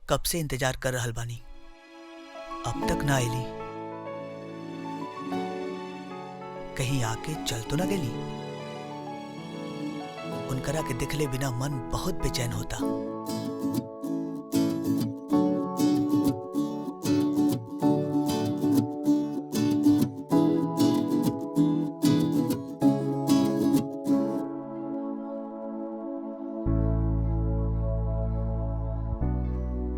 कब से इंतजार कर रहल बानी, अब तक ना आईली। कहीं आके चल तो ना गेली। उनकरा के दिखले बिना मन बहुत बेचैन होता।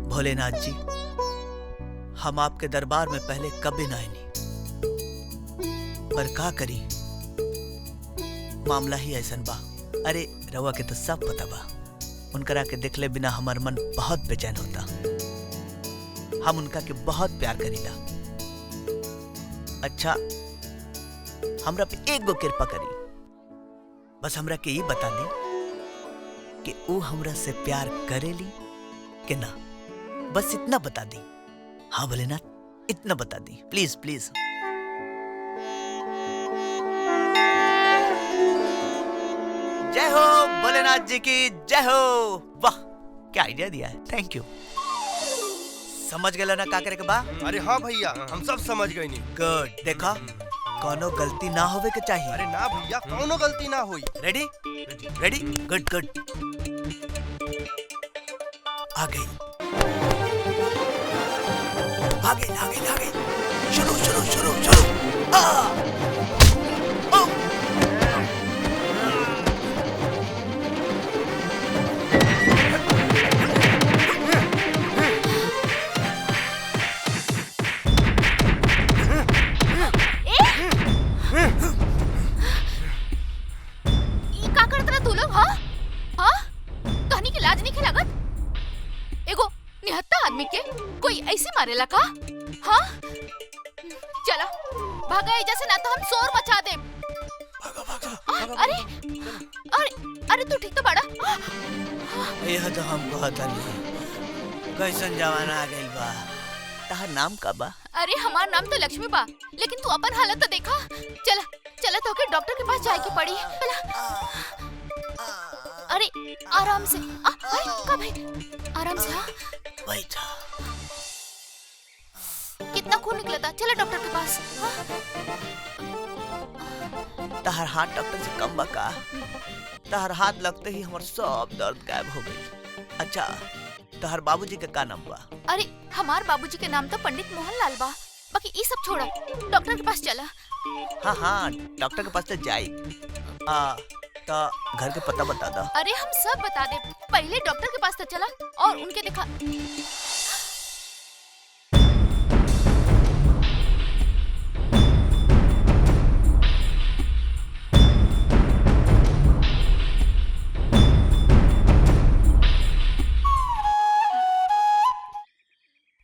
भोलेनाथ जी, हम आपके दरबार में पहले कभी ना आईनी, पर का करी, मामला ही ऐसन बा। अरे रवा के तो सब पता बा, उनकरा के देखले बिना हमार मन बहुत बेचैन होता। हम उनका के बहुत प्यार करीला। अच्छा, हमरा पे एक गो कृपा करी, बस हमरा के ये बता दी कि वो हमरा से प्यार करेली कि ना। बस इतना बता दी। हाँ भोलेनाथ, इतना बता दी, प्लीज प्लीज। जय हो भोलेनाथ जी की जय हो। वाह, क्या आइडिया दिया है, थैंक यू। समझ गए ना का करे के बा? अरे हाँ भैया, हम सब समझ गए नी। गुड, देखा कोनो गलती ना होवे के चाहिए। अरे ना भैया, कोनो गलती ना हुई। Ready ready, good good. आ गई आ गई आ गई आ गई। शुरू शुरू शुरू शुरू। मारेला का? हाँ? चला भागा एजा से, ना तो हम शोर मचा दे। भागा भागा। अरे अरे अरे तू ठीक तो बड़ा? यह तो हम कहता नहीं, कैसन जमाना आ गइल बा। तहार नाम का बा? अरे हमार नाम तो लक्ष्मी बा, लेकिन तू अपन हालत तो देखा। चला चला, तो के डॉक्टर के पास जाए की पड़ी। चला। अरे आराम से। अरे का भाई, आराम से। हाँ बैठा। कितना खून निकला था, चला डॉक्टर के पास। तहार हाथ डॉक्टर से कम बा का? तहार हाथ लगते ही हमार सब दर्द गायब हो गई। अच्छा, तहार बाबूजी के का नाम बा? अरे हमार बाबूजी के नाम तो पंडित मोहनलाल बा। बाकी ये सब छोड़ा, डॉक्टर के पास चला। हाँ हाँ, डॉक्टर के पास तो जाई। तो घर के पता बता दो। अरे हम सब बता दे, पहले डॉक्टर के पास तो चला और उनके दिखा।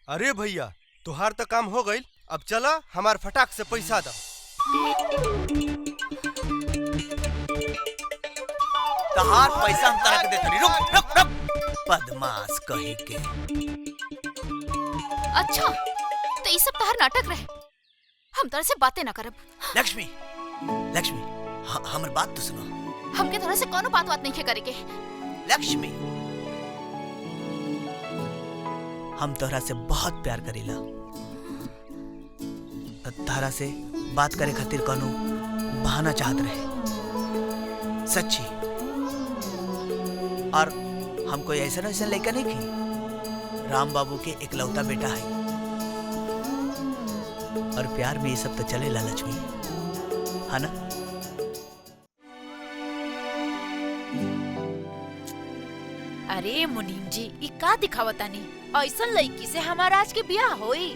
अरे भैया, तुहार तो काम हो गई। अब चला हमार फटाक से पैसा दो। तहार पैसा हम तरह के देते नहीं। रुक रुक रुक, बदमाश कही के। अच्छा, तो ये सब तहार नाटक रहे, हम तरह से बातें ना करब। लक्ष्मी लक्ष्मी, हमर बात तो सुनो। हमके तरह से कोनो बात नहीं करेंगे। लक्ष्मी, हम तोहरा से बहुत प्यार करीला। तोहरा से बात करे खातिर कोनो बहाना चाहत रहे, सच्ची। और हम कोई ऐसा वैसा लड़का नहीं की। राम बाबू के इकलौता बेटा है, और प्यार में ये सब तो चलेला लक्ष्मी, है ना? अरे मुनीम जी, ई का दिखावतानी? ऐसा लड़की से हमारा आज के ब्याह होई?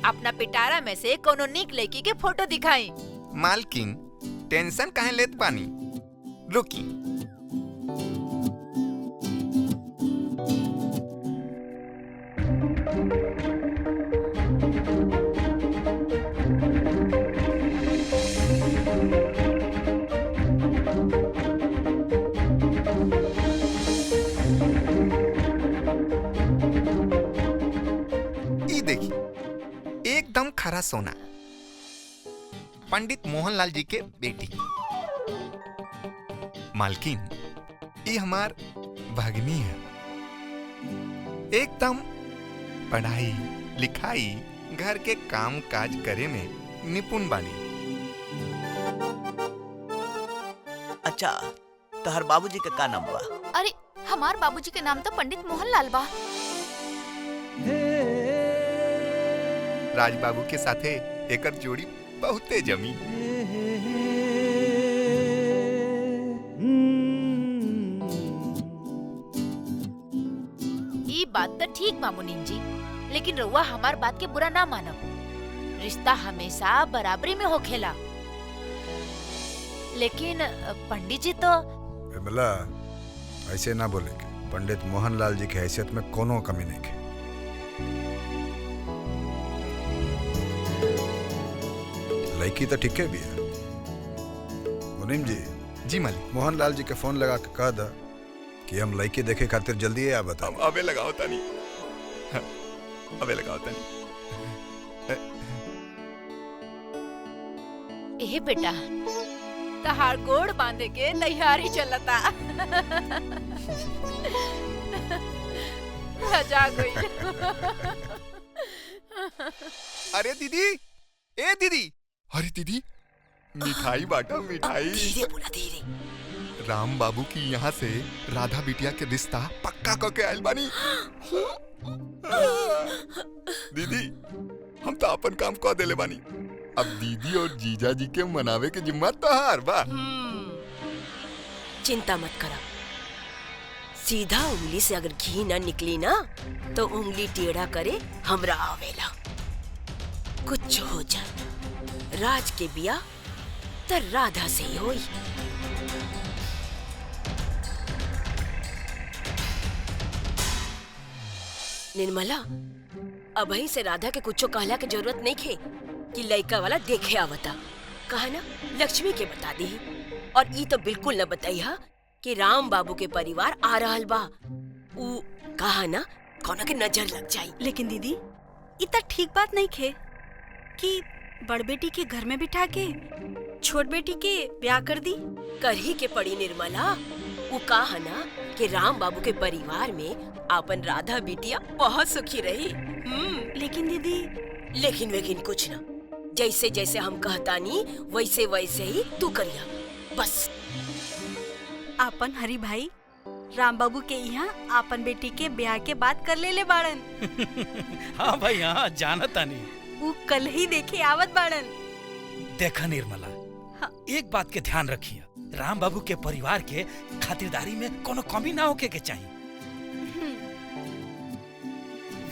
अपना पिटारा में से कोनो निक लड़की के फोटो दिखाई। मालकिन, टेंशन काहे लेत पानी? रुकी। ई देखी एकदम खरा सोना, पंडित मोहनलाल जी के बेटी। मालकिन ई हमार भगनी है, एकदम पढ़ाई लिखाई घर के काम काज करे में निपुण बानी। अच्छा, तोहर बाबूजी के का नाम बा? अरे हमार बाबूजी के नाम तो पंडित मोहनलाल बा। राज बाबू के साथे एकर जोड़ी बहुते जमी। ई बात तो ठीक बा मुनीम जी, लेकिन रउआ हमार बात के बुरा ना मानब। रिश्ता हमेशा बराबरी में होखेला। लेकिन पंडित जी तो विमला ऐसे ना बोले के। पंडित मोहनलाल जी की हैसियत में कोनो कमी नहीं है। लड़की तो ठीक है भी है। मुनीम जी, जी मालिक। मोहनलाल जी के फोन लगा के कह दा कि हम लड़की देखे खातिर जल्दी आ बताओ। अबे लगाओ तनी, अबे लगाओ तनी। ए बेटा, तहार गोड़ बांधे के तैयारी चलता। लजा गई। अरे दीदी, ए दीदी, अरे दीदी, मिठाई बांटा, मिठाई। धीरे बोला, धीरे। राम बाबू की यहाँ से राधा बिटिया के रिश्ता पक्का करके आयल बानी। दीदी, हम तो अपन काम कह देले बानी। अब दीदी और जीजा जी के मनावे के जिम्मा तोहार बा। चिंता मत करा, सीधा उंगली से अगर घी ना निकली ना तो उंगली टेढ़ा करे हमरा आवेला। कुछ हो जाए, राज के बिया त राधा से ही होई। निर्मला, अबही से राधा के कुछो कहला के जरूरत नहीं खे कि लड़का वाला देखे आवता। कहा ना लक्ष्मी के बता दी, और ई तो बिल्कुल न बताइहा कि राम बाबू के परिवार आ रहल बा। ऊ कहा ना कौन के नजर लग जाई। लेकिन दीदी, इतना ठीक बात नहीं खे कि बड़ बेटी के घर में बिठा के छोट बेटी के ब्याह कर दी। कर ही के पड़ी निर्मला। वो कहा ना कि राम बाबू के परिवार में अपन राधा बिटिया बहुत सुखी रही। लेकिन दीदी, लेकिन वेकिन कुछ ना, जैसे जैसे हम कहतानी वैसे वैसे ही तू करिया बस। आपन हरी भाई राम बाबू के यहाँ आपन बेटी के ब्याह के बात कर ले बाड़न। हाँ भाई, हाँ जानता नहीं। वो कल ही देखे आवत बाड़न। देखा निर्मला, हाँ। एक बात के ध्यान रखिए, राम बाबू के परिवार के खातिरदारी में कोनो कमी ना होके के चाहिए।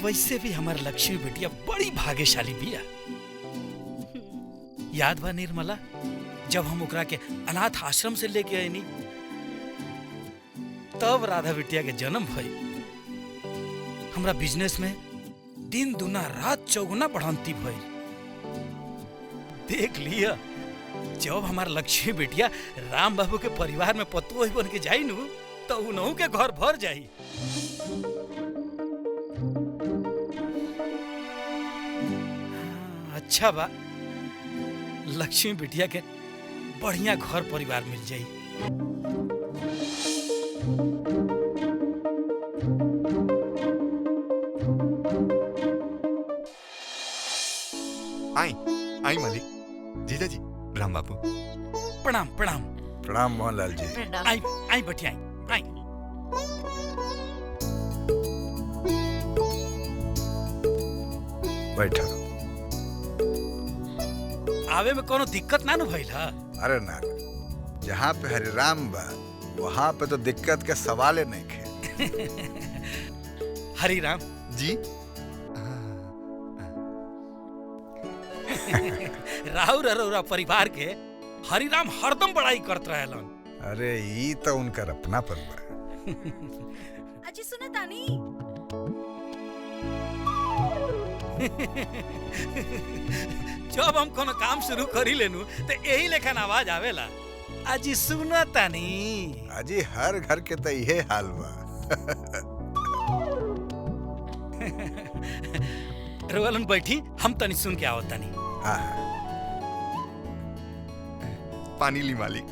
वैसे भी हमार लक्ष्मी बेटिया बड़ी भाग्यशाली बिया। याद बा निर्मला, जब हम ओकरा के अनाथ आश्रम से लेके आईनी, तब राधा बिटिया के जन्म भई। हमरा बिजनेस में दिन दुना रात चौगुना बढ़ंती भई। देख लिया, जब हमार लक्ष्मी बेटिया राम बाबू के परिवार में पतोही बन के जाई नु, तो उनहु के घर भर जाई। अच्छा बा, लक्ष्मी बिटिया के बढ़िया घर परिवार मिल जाई। आई आई मालिक। जीजा जी, राम बाबू। प्रणाम प्रणाम। प्रणाम मोहनलाल जी। आई आई बैठी, आई आई। बैठा। आवे में कोनो दिक्कत ना नु भइल हा? अरे ना, जहाँ पे हरे राम बा वहाँ पे तो दिक्कत के सवाले नहीं खे। हरी राम जी। राहुल अरोरा परिवार के हरी राम हरदम बड़ाई करत रहेलन। अरे ई तो उनकर अपनापन बा। अजी सुना तानी। जब हम कोनो काम शुरू करी लेनु तो यही लेखन आवाज आवेला, अजी सुना तानी। अजी हर घर के तो यही हाल बा। रउआलन बैठी, हम तनी सुन के आवत तनी। हाँ हाँ। पानी ली मालिक।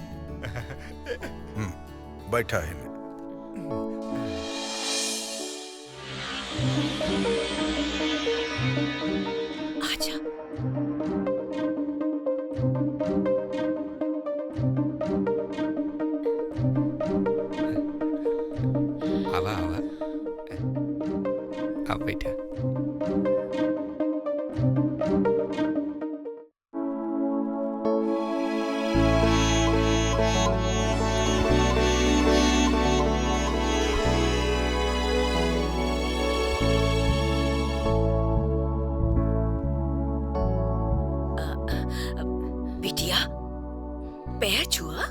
बैठा है ना। आजा। आवा आवा, आप बैठा। बिटिया, पैर छुआ।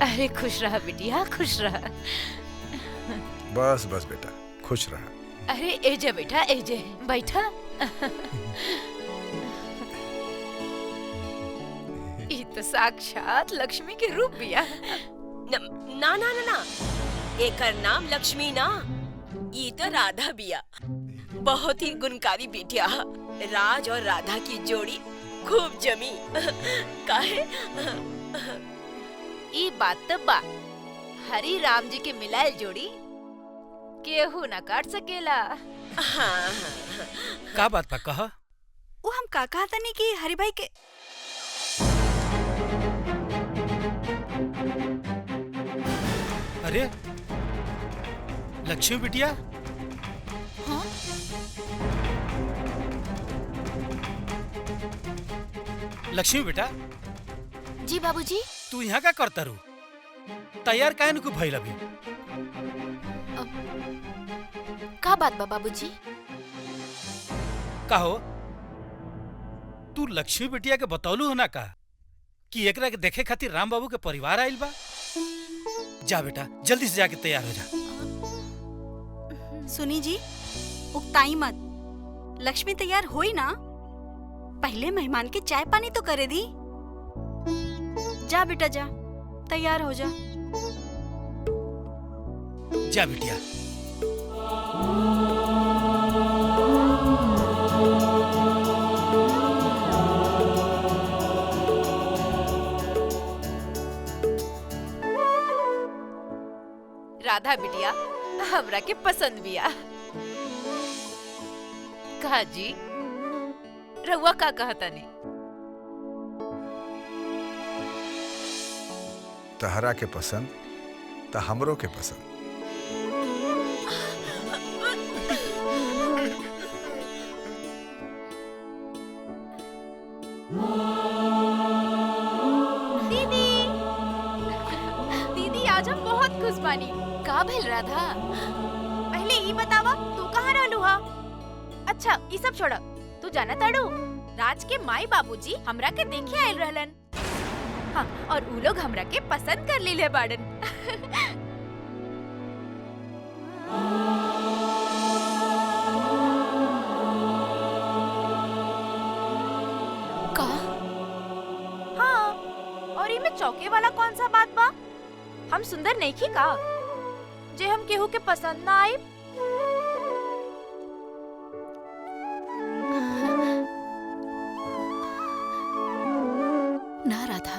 अरे खुश रहा बिटिया, खुश रहा। बस बस बेटा, खुश रहा। अरे एजे बेटा, एजे बैठा। ई तो साक्षात लक्ष्मी के रूप बिया। ना ना ना ना, एकर नाम लक्ष्मी ना, ये तो राधा बिया। बहुत ही गुणकारी बिटिया। राज और राधा की जोड़ी खूब जमी। काहे? ई बात तो बा, हरि राम जी के मिलाए जोड़ी केहू ना काट सकेला। हाँ। का बात बा कहा? वो हम का कहा तनी कि हरि भाई के अरे लक्ष्मी बिटिया, हाँ? लक्ष्मी बेटा, जी बाबूजी। तू यहाँ का करता रू? तैयार काहे न को भइल अभी? का बात बा बाबूजी? कहो, तू लक्ष्मी बिटिया के बतौलू हो ना का कि एकरा के देखे खातिर राम बाबू के परिवार आइल बा? जा बेटा, जल्दी से जाके तैयार हो जा। सुनी जी, उकताई मत। लक्ष्मी तैयार होई ना, पहले मेहमान के चाय पानी तो करे दी। जा बेटा जा, तैयार हो जा। जा बिटिया। राधा बिटिया हमरा के पसंद बिया। कहा जी, रउआ का कहतानी? तहरा के पसंद त हमरो के पसंद। दीदी, दीदी आज हम बहुत खुश बानी। का भेल राधा? पहले ई बतावा, तू कहाँ रहलू हा? अच्छा, ई सब छोड़। तू जाना ताड़ू, राज के माई बाबूजी हमरा के देखे आयल रहलन। हाँ, और उ लोग हमरा के पसंद कर लीले बाड़न। का? हाँ, और ई में चौके वाला कौन सा बात बा? हम सुंदर नहीं की का जे हम केहू के पसंद ना आई? ना राधा,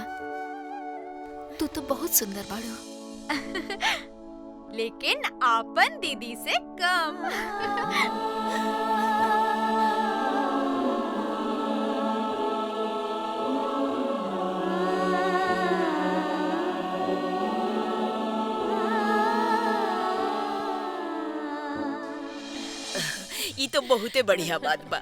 तू तो बहुत सुंदर बाड़ू। लेकिन आपन दीदी से कम। ये तो बहुते बढ़िया बात बा।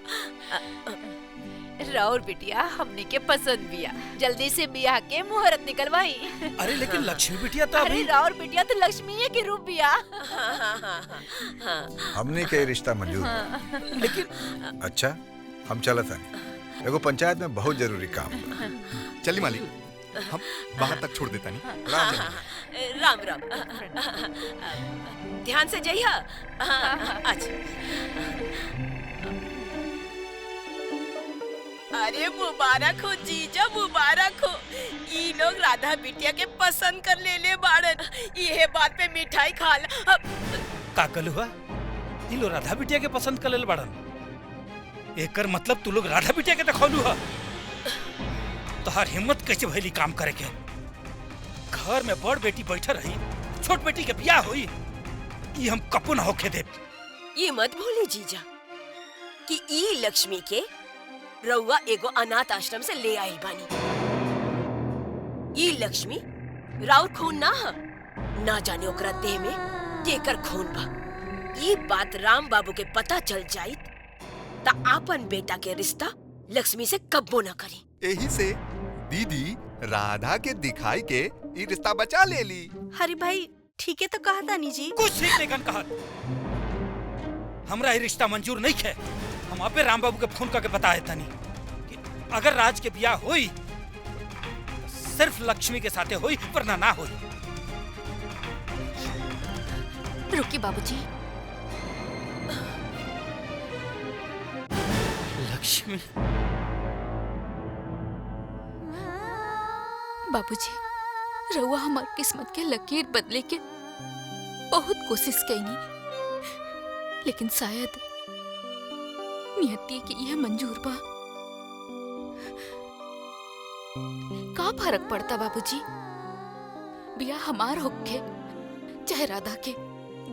राउर बिटिया हमने के पसंद बिया। जल्दी से बियाह के मुहूर्त निकलवाई। अरे लेकिन लक्ष्मी बिटिया तो अरे अभी। राउर बिटिया तो लक्ष्मी के रूप बिया। हमने के रिश्ता मंजूर बा। लेकिन अच्छा, हम चलत हनी। एगो पंचायत में बहुत जरूरी काम बा। चली मालिक, हम बाहर तक छोड़ देता नहीं। राम राम। ध्यान से जाइए। अच्छा। अरे मुबारक हो जीजा, मुबारक हो। ई लोग राधा बिटिया के पसंद कर ले बाड़न। ये बात पे मिठाई खा ला। का कलू हुआ ये लोग राधा बिटिया के पसंद कर ले बड़न एकर मतलब तू लोग राधा बिटिया के देखौलू है तोहार हिम्मत कैसे भइली काम करे के घर में बड़ बेटी बैठा रही छोट बेटी के बियाह हुई ये हम कपू न होके दे। ये मत भूली जीजा कि ई लक्ष्मी के रउआ एगो अनाथ आश्रम से ले आइल बानी। ई लक्ष्मी राउर खून ना ह, ना जाने ओकरा देह में केकर खून बा। ये बात राम बाबू के पता चल जाई ता आपन बेटा के रिश्ता लक्ष्मी से कब्बो न करी। यही से दीदी राधा के दिखाई के ये रिश्ता बचा ले ली। हरी भाई ठीक है तो कहा था नी जी। कुछ ठीक नहीं कहा हमरा ये रिश्ता मंजूर नहीं है। हम आपे राम बाबू के फोन करके बताए तनी कि अगर राज के बियाह हुई सिर्फ लक्ष्मी के साथे हुई वरना ना हुई। रुकी बाबूजी। लक्ष्मी बाबूजी रउआ हमार किस्मत के लकीर बदले के बहुत कोशिश कैनी लेकिन शायद नियति के यह मंजूर बा। का फर्क पड़ता बाबूजी बियाह हमार होके चाहे राधा के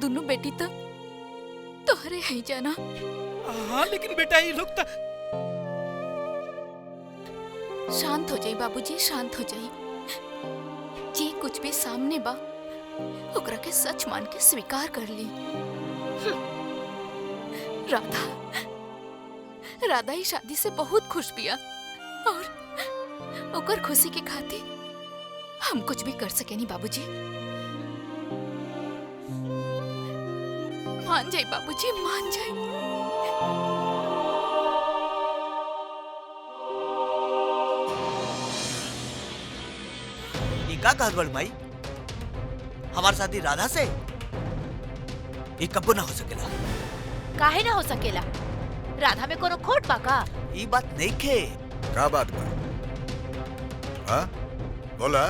दोनों बेटी तो हरे है जाना। हाँ लेकिन बेटा ये लोग तो शांत हो जाई बाबूजी शांत हो जाई। जी कुछ भी सामने बा ओकरा के सच मान के स्वीकार कर ली। राधा ही शादी से बहुत खुश बिया और ओकर खुशी के खातिर हम कुछ भी कर सके नहीं बाबूजी। मान जाए बाबूजी मान जाए। का कहत बड़ माई हमार शादी राधा से ये कब्बो ना हो सकेला। काहे ना हो सकेला? राधा में कोनो खोट बा का? ये बात नहीं खे। का बात बा? हाँ बोला।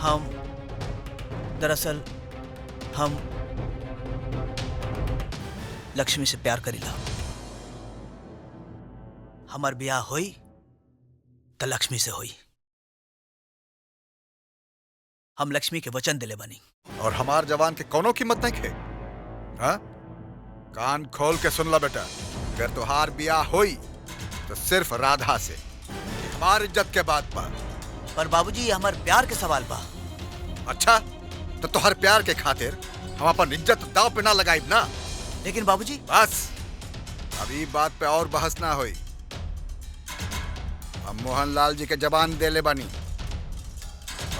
हम दरअसल हम लक्ष्मी से प्यार करीला। हमार ब्याह होई तो लक्ष्मी से होई। हम लक्ष्मी के वचन दिले बनी और हमार जवान के कोनो कीमत नहीं खे। हाँ कान खोल के सुन ला बेटा, अगर तुहार ब्याह होई तो सिर्फ राधा से। हमार इज्जत के बात पर बाबूजी ये हमार प्यार के सवाल बा। अच्छा तो तुहार प्यार के खातिर हम अपन इज्जत दांव पे ना लगाई ना। लेकिन बाबूजी बस अभी बात पे और बहस ना होई। हम मोहनलाल जी के जबान देले बानी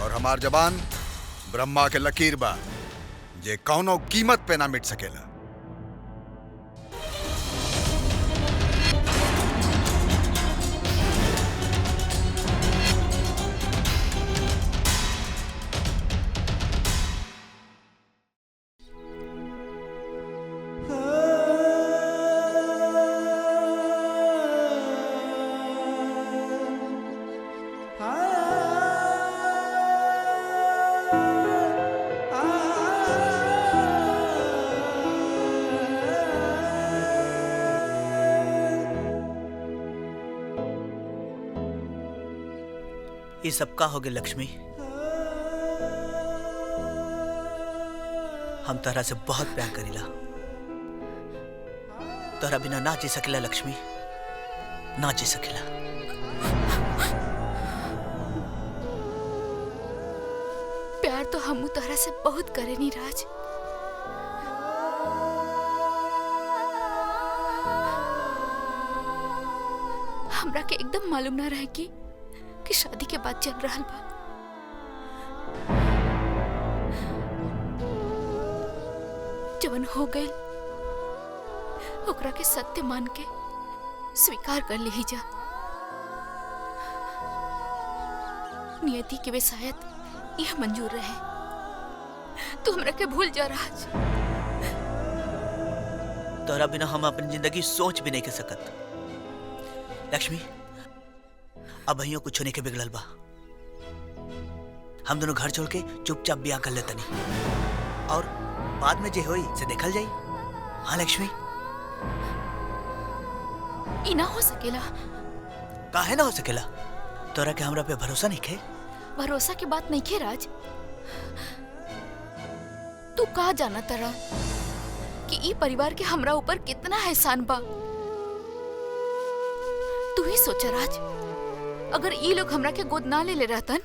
और हमार जबान ब्रह्मा के लकीर बा जे कौनो कीमत पे ना मिट सकेला। ये सबका हो गए लक्ष्मी। हम तोहरा से बहुत प्यार करीला। तोहरा बिना ना जी सकेला लक्ष्मी, ना जी सकेला। प्यार तो हम तोहरा से बहुत करे नी राज। हमरा के एकदम मालूम ना रहे कि शादी के बाद चल रहा बा। जवन हो गई ओकरा के सत्य मान के स्वीकार कर ली जा। नियति के भी शायद यह मंजूर रहे। तू हमरा के भूल जा राज। तोहरा बिना हम अपनी जिंदगी सोच भी नहीं कर सकत। लक्ष्मी अब अहियों कुछ होने के बिगड़ल बा। हम दोनों घर छोड़ के चुपचाप ब्याह कर लेते नहीं, और बाद में जे होई से देखल जाई। हाँ लक्ष्मी, ई ना हो सकेला। काहे ना हो सकेला? तोरा के हमरा पे भरोसा नहीं खे? भरोसा की बात नहीं खे राज। तू का जाना तरा कि ई परिवार के हमरा ऊपर कितना एहसान बा। तू ही सोचा राज, अगर ई लोग हमरा के गोद ना ले रहतन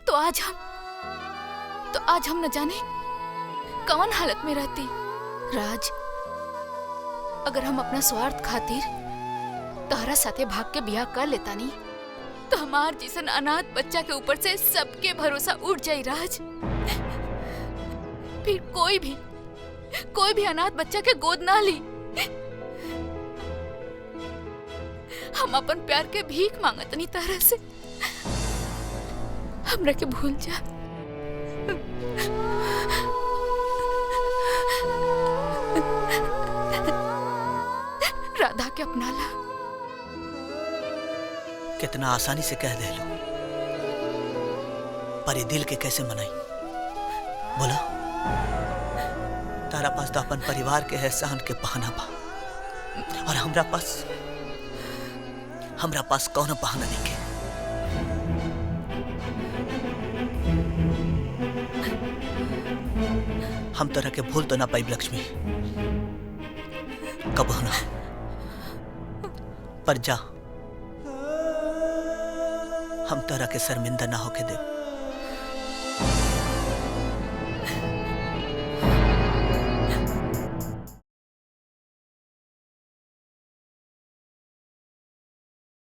तो आज हम न जाने कौन हालत में रहती। राज, अगर हम अपना स्वार्थ खातिर तोहरा साथे भाग के ब्याह कर लेता नहीं तो हमार जैसन अनाथ बच्चा के ऊपर से सबके भरोसा उठ जाई राज। फिर कोई भी अनाथ बच्चा के गोद ना ली। हम अपन प्यार के भीख मांगत नहीं तरह से, हमरा के भूल जा। राधा के अपना ला। कितना आसानी से कह दे लो, पर ये दिल के कैसे मनाई? बोला, तारा पास तो अपन परिवार के एहसान के बहाना बा, और हमरा पास कौनो बहाना नहीं के। हम तरह के भूल तो ना पाई लक्ष्मी, कब ना, पर जा, हम तरह के शर्मिंदा ना होके दे।